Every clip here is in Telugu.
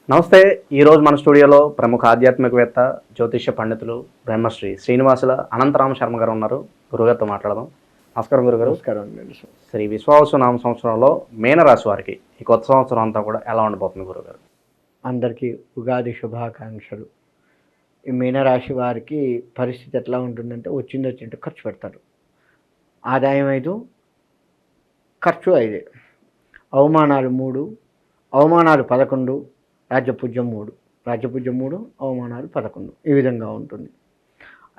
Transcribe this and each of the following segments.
నమస్తే. ఈరోజు మన స్టూడియోలో ప్రముఖ ఆధ్యాత్మికవేత్త, జ్యోతిష్య పండితులు, బ్రహ్మశ్రీ శ్రీనివాసుల అనంతరామ శర్మ గారు ఉన్నారు. గురుగారితో మాట్లాడదాం. నమస్కారం గురుగారు. నమస్కారం అండి. శ్రీ విశ్వావసు నామ సంవత్సరంలో మీనరాశి వారికి ఈ కొత్త సంవత్సరం అంతా కూడా ఎలా ఉండబోతుంది గురుగారు? అందరికీ ఉగాది శుభాకాంక్షలు. ఈ మీనరాశి వారికి పరిస్థితి ఎట్లా ఉంటుందంటే వచ్చినట్టు ఖర్చు పెడతారు. ఆదాయం 5, ఖర్చు 5, అవమానాలు 3, అవమానాలు 11, రాజ్యపూజ్యం 3, రాజ్యపూజ్యం 3, అవమానాలు 11, ఈ విధంగా ఉంటుంది.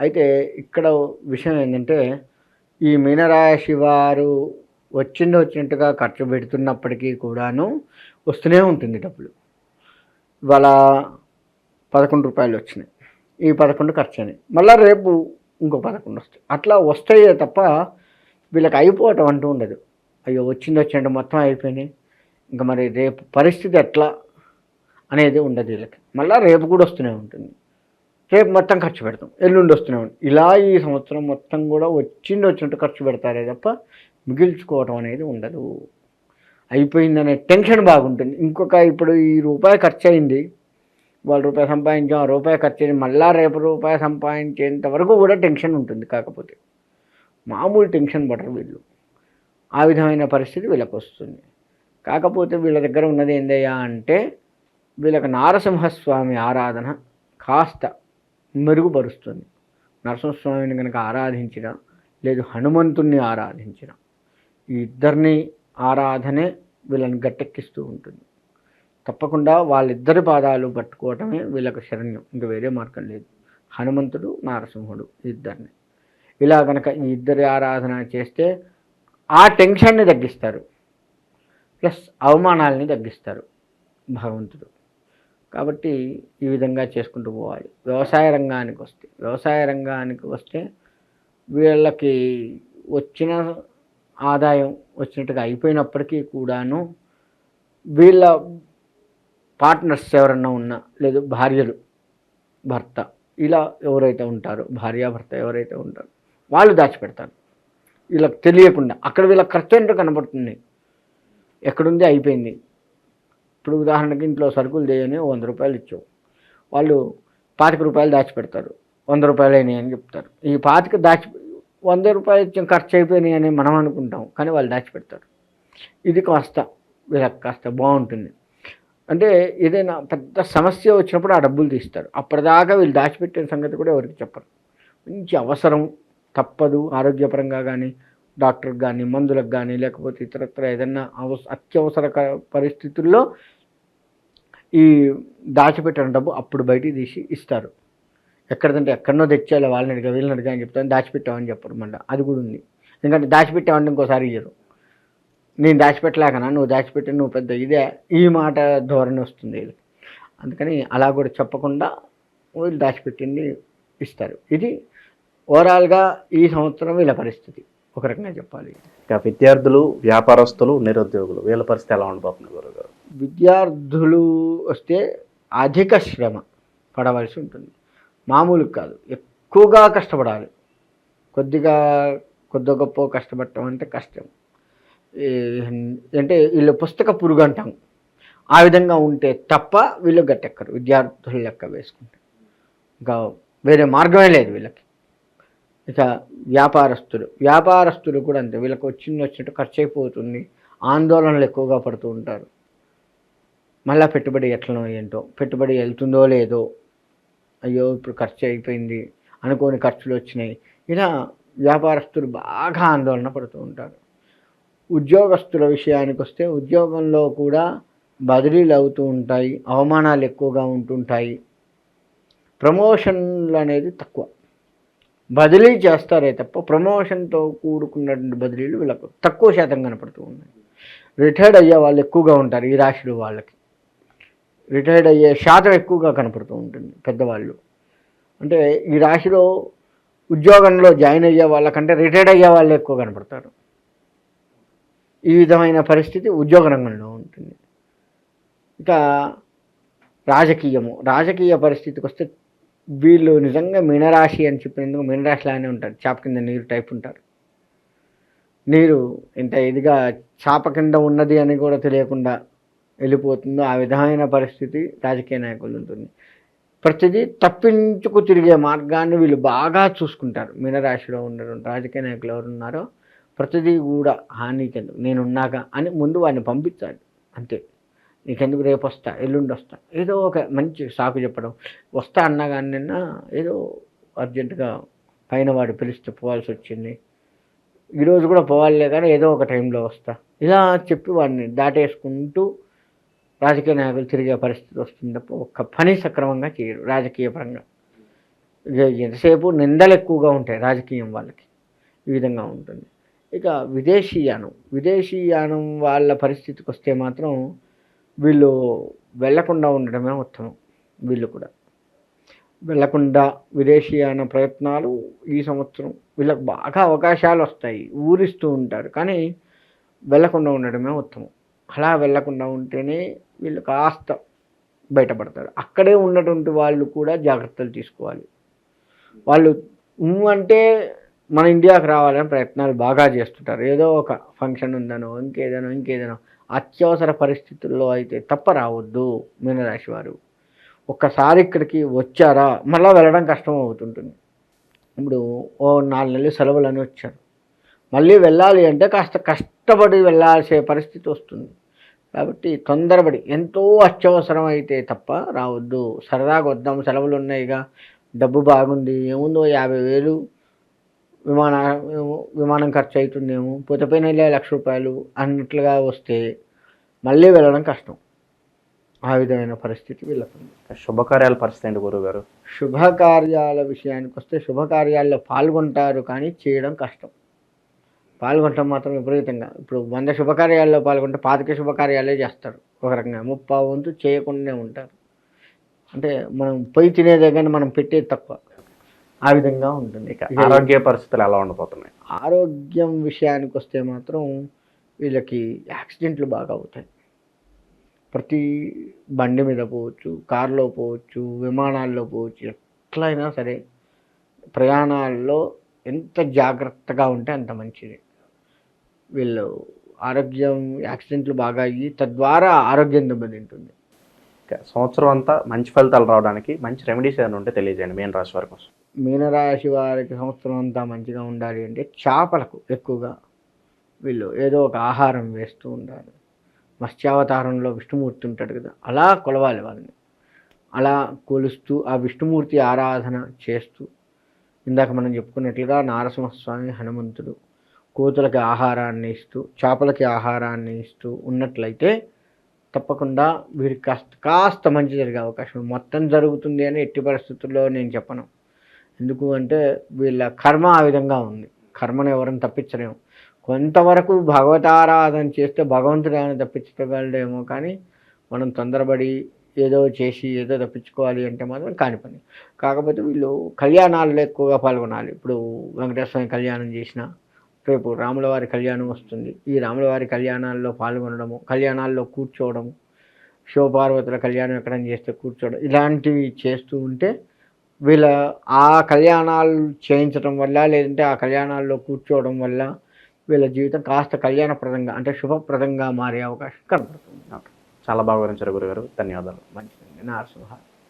అయితే ఇక్కడ విషయం ఏంటంటే ఈ మీనరాశి వారు వచ్చినట్టుగా ఖర్చు పెడుతున్నప్పటికీ కూడాను వస్తూనే ఉంటుంది డబ్బులు. ఇవాళ 11 రూపాయలు వచ్చినాయి, ఈ 11 ఖర్చు అయినాయి, మళ్ళీ రేపు ఇంకో 11 వస్తాయి. అట్లా వస్తాయే తప్ప వీళ్ళకి అయిపోవటం అంటూ ఉండదు. అయ్యో వచ్చినట్టు మొత్తం అయిపోయినాయి, ఇంకా మరి రేపు పరిస్థితి ఎట్లా అనేది ఉండదు వీళ్ళకి. మళ్ళీ రేపు కూడా వస్తూనే ఉంటుంది, రేపు మొత్తం ఖర్చు పెడతాం, ఎల్లుండి వస్తూనే ఉంటుంది. ఇలా ఈ సంవత్సరం మొత్తం కూడా వచ్చినట్టు ఖర్చు పెడతారే తప్ప మిగిల్చుకోవటం అనేది ఉండదు. అయిపోయిందనే టెన్షన్ బాగుంటుంది. ఇప్పుడు ఈ రూపాయి ఖర్చు అయింది, వాళ్ళు రూపాయి సంపాదించాం, ఆ రూపాయి ఖర్చు అయింది, మళ్ళీ రేపు రూపాయి సంపాదించేంత వరకు కూడా టెన్షన్ ఉంటుంది. కాకపోతే మామూలు టెన్షన్ పడరు వీళ్ళు. ఆ విధమైన పరిస్థితి వీళ్ళకి వస్తుంది. కాకపోతే వీళ్ళ దగ్గర ఉన్నది ఏందయ్యా అంటే వీళ్ళకి నారసింహస్వామి ఆరాధన కాస్త మెరుగుపరుస్తుంది. నరసింహస్వామిని కనుక ఆరాధించిన, లేదు హనుమంతుణ్ణి ఆరాధించిన, ఈ ఇద్దరిని ఆరాధనే వీళ్ళని గట్టెక్కిస్తూ ఉంటుంది. తప్పకుండా వాళ్ళిద్దరి పాదాలు పట్టుకోవటమే వీళ్ళకి శరణ్యం, ఇంకా వేరే మార్గం లేదు. హనుమంతుడు, నారసింహుడు ఇద్దరిని ఇలా కనుక ఈ ఇద్దరి ఆరాధన చేస్తే ఆ టెన్షన్ని తగ్గిస్తారు, ప్లస్ అవమానాలని తగ్గిస్తారు భగవంతుడు. కాబట్టి ఈ విధంగా చేసుకుంటూ పోవాలి. వ్యవసాయ రంగానికి వస్తే వీళ్ళకి వచ్చిన ఆదాయం వచ్చినట్టుగా అయిపోయినప్పటికీ కూడాను వీళ్ళ పార్ట్నర్స్ ఎవరన్నా ఉన్నా, లేదు భార్యలు, భర్త, ఇలా ఎవరైతే ఉంటారో, భార్యాభర్త ఎవరైతే ఉంటారో వాళ్ళు దాచిపెడతారు వీళ్ళకి తెలియకుండా. అక్కడ వీళ్ళకి ఖర్చు ఏంటో కనబడుతుంది, ఎక్కడుంది అయిపోయింది. ఇప్పుడు ఉదాహరణకి ఇంట్లో సరుకులు చేయని 100 రూపాయలు ఇచ్చావు, వాళ్ళు 25 రూపాయలు దాచిపెడతారు, 100 రూపాయలు అయినాయి అని చెప్తారు. ఈ 100 రూపాయలు ఇచ్చిన ఖర్చు అయిపోయినాయి అని మనం అనుకుంటాం, కానీ వాళ్ళు దాచిపెడతారు. ఇది వీళ్ళకి కాస్త బాగుంటుంది. అంటే ఏదైనా పెద్ద సమస్య వచ్చినప్పుడు ఆ డబ్బులు తీస్తారు. అప్పటిదాకా వీళ్ళు దాచిపెట్టిన సంగతి కూడా ఎవరికి చెప్పరు. మంచి అవసరం తప్పదు, ఆరోగ్యపరంగా కానీ, డాక్టర్కి కానీ, మందులకు కానీ, లేకపోతే ఇతరత్ర ఏదైనా అత్యవసర పరిస్థితుల్లో ఈ దాచిపెట్టిన డబ్బు అప్పుడు బయటికి తీసి ఇస్తారు. ఎక్కడంటే ఎక్కడనో తెచ్చేయాలి, వాళ్ళని అడిగా వీళ్ళని అడిగా అని చెప్తాను, దాచిపెట్టామని చెప్పరు. మళ్ళీ అది కూడా ఉంది. ఎందుకంటే దాచిపెట్టామంటే ఇంకోసారి ఇయ్యరు. నేను దాచిపెట్టలేకనా, నువ్వు దాచిపెట్టి నువ్వు పెద్ద ఇదే, ఈ మాట ధోరణి వస్తుంది ఇది. అందుకని అలా కూడా చెప్పకుండా వీళ్ళు దాచిపెట్టింది ఇస్తారు. ఇది ఓవరాల్గా ఈ సంవత్సరం వీళ్ళ పరిస్థితి ఒక రకంగా చెప్పాలి. ఇక విద్యార్థులు, వ్యాపారస్తులు, నిరుద్యోగులు వీళ్ళ పరిస్థితి ఎలా ఉండబోతుంది గురుగారు? విద్యార్థులు వస్తే అధిక శ్రమ పడవలసి ఉంటుంది. మామూలు కాదు, ఎక్కువగా కష్టపడాలి. కొద్ది గొప్ప కష్టపడటం అంటే కష్టం. అంటే వీళ్ళు పుస్తక పురుగు అంటాం, ఆ విధంగా ఉంటే తప్ప వీళ్ళు గట్టెక్కరు. విద్యార్థులు లెక్క వేసుకుంటే ఇంకా వేరే మార్గమే లేదు వీళ్ళకి. ఇక వ్యాపారస్తులు కూడా అంతే. వీళ్ళకి వచ్చినట్టు ఖర్చు అయిపోతుంది, ఆందోళనలు ఎక్కువగా పడుతూ ఉంటారు. మళ్ళీ పెట్టుబడి ఎట్లనో ఏంటో, పెట్టుబడి వెళ్తుందో లేదో, అయ్యో ఇప్పుడు ఖర్చు అయిపోయింది, అనుకోని ఖర్చులు వచ్చినాయి, ఇలా వ్యాపారస్తులు బాగా ఆందోళన పడుతూ ఉంటారు. ఉద్యోగస్తుల విషయానికి వస్తే ఉద్యోగంలో కూడా బదిలీలు అవుతూ ఉంటాయి, అవమానాలు ఎక్కువగా ఉంటుంటాయి. ప్రమోషన్లు అనేది తక్కువ, బదిలీ చేస్తారే తప్ప ప్రమోషన్తో కూడుకున్నటువంటి బదిలీలు వీళ్ళకు తక్కువ శాతం కనపడుతూ ఉన్నాయి. రిటైర్డ్ అయ్యే వాళ్ళు ఎక్కువగా ఉంటారు. ఈ రాశిలో వాళ్ళకి రిటైర్డ్ అయ్యే శాతం ఎక్కువగా కనపడుతూ ఉంటుంది. పెద్దవాళ్ళు అంటే ఈ రాశిలో ఉద్యోగంలో జాయిన్ అయ్యే వాళ్ళకంటే రిటైర్డ్ అయ్యే వాళ్ళు ఎక్కువ కనపడతారు. ఈ విధమైన పరిస్థితి ఉద్యోగ రంగంలో ఉంటుంది. ఇక రాజకీయ పరిస్థితికి వస్తే వీళ్ళు నిజంగా మీనరాశి అని చెప్పినందుకు మీనరాశిలానే ఉంటారు. చాప కింద నీరు టైప్ ఉంటారు. నీరు ఇంత ఇదిగా చాప కింద ఉన్నది అని కూడా తెలియకుండా వెళ్ళిపోతుందో ఆ విధమైన పరిస్థితి రాజకీయ నాయకులు ఉంటుంది. ప్రతిదీ తప్పించుకు తిరిగే మార్గాన్ని వీళ్ళు బాగా చూసుకుంటారు. మీనరాశిలో ఉన్నటువంటి రాజకీయ నాయకులు ఎవరు ఉన్నారో ప్రతిదీ కూడా నీకెందుకు నేనున్నాగా అని ముందు వాడిని పంపించాలి. అంతే. నీకెందుకు రేపు వస్తా, ఎల్లుండి వస్తా, ఏదో ఒక మంచి సాకు చెప్పడం. వస్తా అన్నా కానీ నిన్న ఏదో అర్జెంటుగా పైన వాడు పిలిస్తే పోవాల్సి వచ్చింది, ఈరోజు కూడా పోవాలే కానీ ఏదో ఒక టైంలో వస్తా, ఇలా చెప్పి వాడిని దాటేసుకుంటూ రాజకీయ నాయకులు తిరిగే పరిస్థితి వస్తుంది తప్ప ఒక్క పని సక్రమంగా చేయరు రాజకీయ పరంగా. ఎంతసేపు నిందలు ఎక్కువగా ఉంటాయి రాజకీయం వాళ్ళకి, ఈ విధంగా ఉంటుంది. ఇక విదేశీయానం వాళ్ళ పరిస్థితికి వస్తే మాత్రం వీళ్ళు వెళ్లకుండా ఉండడమే ఉత్తమం. వీళ్ళు కూడా వెళ్లకుండా విదేశీయాన ప్రయత్నాలు ఈ సంవత్సరం వీళ్ళకి బాగా అవకాశాలు వస్తాయి, ఊరిస్తూ ఉంటారు, కానీ వెళ్లకుండా ఉండడమే ఉత్తమం. అలా వెళ్లకుండా ఉంటేనే వీళ్ళు కాస్త బయటపడతారు. అక్కడే ఉన్నటువంటి వాళ్ళు కూడా జాగ్రత్తలు తీసుకోవాలి. వాళ్ళు అంటే మన ఇండియాకి రావాలని ప్రయత్నాలు బాగా చేస్తుంటారు. ఏదో ఒక ఫంక్షన్ ఉందనో ఇంకేదనో అత్యవసర పరిస్థితుల్లో అయితే తప్ప రావద్దు. మీనరాశి వారు ఒక్కసారి ఇక్కడికి వచ్చారా మళ్ళీ వెళ్ళడం కష్టం అవుతుంటుంది. ఇప్పుడు 4 నెలలు సెలవులని వచ్చారు, మళ్ళీ వెళ్ళాలి అంటే కాస్త కష్టపడి వెళ్ళాల్సే పరిస్థితి వస్తుంది. కాబట్టి తొందరపడి ఎంతో అత్యవసరం అయితే తప్ప రావద్దు. సరదాగా వద్దాం, సెలవులు ఉన్నాయిగా, డబ్బు బాగుంది, ఏముందో 50,000 విమానం ఖర్చు అవుతుందేమో, పోయిన 1,00,000 రూపాయలు అన్నట్లుగా వస్తే మళ్ళీ వెళ్ళడం కష్టం. ఆ విధమైన పరిస్థితి వీళ్ళకుంది. శుభకార్యాల పరిస్థితి ఏంటి గురువుగారు? శుభకార్యాల విషయానికి వస్తే శుభకార్యాల్లో పాల్గొంటారు కానీ చేయడం కష్టం. పాల్గొనటం మాత్రం విపరీతంగా. ఇప్పుడు 100 శుభకార్యాల్లో పాల్గొంటే 25 శుభకార్యాలే చేస్తారు. ఒక రకంగా 30 వంతు చేయకుండానే ఉంటారు. అంటే మనం పొయ్యి తినేదే కానీ మనం పెట్టేది తక్కువ. ఆ విధంగా ఉంటుంది. ఇక ఆరోగ్య పరిస్థితులు ఎలా ఉండబోతున్నాయి? ఆరోగ్యం విషయానికి వస్తే మాత్రం వీళ్ళకి యాక్సిడెంట్లు బాగా అవుతాయి. ప్రతి బండి మీద పోవచ్చు, కారులో పోవచ్చు, విమానాల్లో పోవచ్చు, ఎట్లయినా సరే ప్రయాణాల్లో ఎంత జాగ్రత్తగా ఉంటే అంత మంచిది. వీళ్ళు ఆరోగ్యం యాక్సిడెంట్లు బాగా అయ్యి తద్వారా ఆరోగ్యం దెబ్బతింటుంది. సంవత్సరం అంతా మంచి ఫలితాలు రావడానికి మంచి రెమెడీస్ ఏమైనా ఉంటే తెలియజేయండి మీన రాశి వారి కోసం. మీనరాశి వారికి సంవత్సరం అంతా మంచిగా ఉండాలి అంటే చేపలకు ఎక్కువగా వీళ్ళు ఏదో ఒక ఆహారం వేస్తూ ఉండాలి. మత్స్యావతారంలో విష్ణుమూర్తి ఉంటాడు కదా, అలా కొలవాలి వాళ్ళని. అలా కొలుస్తూ ఆ విష్ణుమూర్తి ఆరాధన చేస్తూ, ఇందాక మనం చెప్పుకున్నట్లుగా నారసింహస్వామి, హనుమంతుడు కోతులకి ఆహారాన్ని ఇస్తూ, చేపలకి ఆహారాన్ని ఇస్తూ ఉన్నట్లయితే తప్పకుండా వీరికి కాస్త మంచి జరిగే అవకాశం. మొత్తం జరుగుతుంది అని ఎట్టి పరిస్థితుల్లో నేను చెప్పను. ఎందుకు అంటే వీళ్ళ కర్మ ఆ విధంగా ఉంది. కర్మను ఎవరిని తప్పించలేము. కొంతవరకు భగవతారాధన చేస్తే భగవంతుడు ఏమైనా తప్పించగలడేమో, కానీ మనం తొందరపడి ఏదో చేసి ఏదో తప్పించుకోవాలి అంటే మాత్రం కాని పని. కాకపోతే వీళ్ళు కళ్యాణాల్లో ఎక్కువగా పాల్గొనాలి. ఇప్పుడు వెంకటేశ్వర స్వామి కళ్యాణం చేసిన, రేపు రాములవారి కళ్యాణం వస్తుంది, ఈ రాములవారి కళ్యాణాల్లో పాల్గొనడము, కళ్యాణాల్లో కూర్చోవడము, శివపార్వతుల కళ్యాణం ఎక్కడైనా చేస్తే కూర్చోవడం, ఇలాంటివి చేస్తూ ఉంటే వీళ్ళ ఆ కళ్యాణాలు చేయించడం వల్ల, లేదంటే ఆ కళ్యాణాల్లో కూర్చోవడం వల్ల వీళ్ళ జీవితం కాస్త కళ్యాణప్రదంగా అంటే శుభప్రదంగా మారే అవకాశం కనపడుతుంది. చాలా బాగా వివరించారు గురుగారు, ధన్యవాదాలు. మంచిదండి. నరసింహ.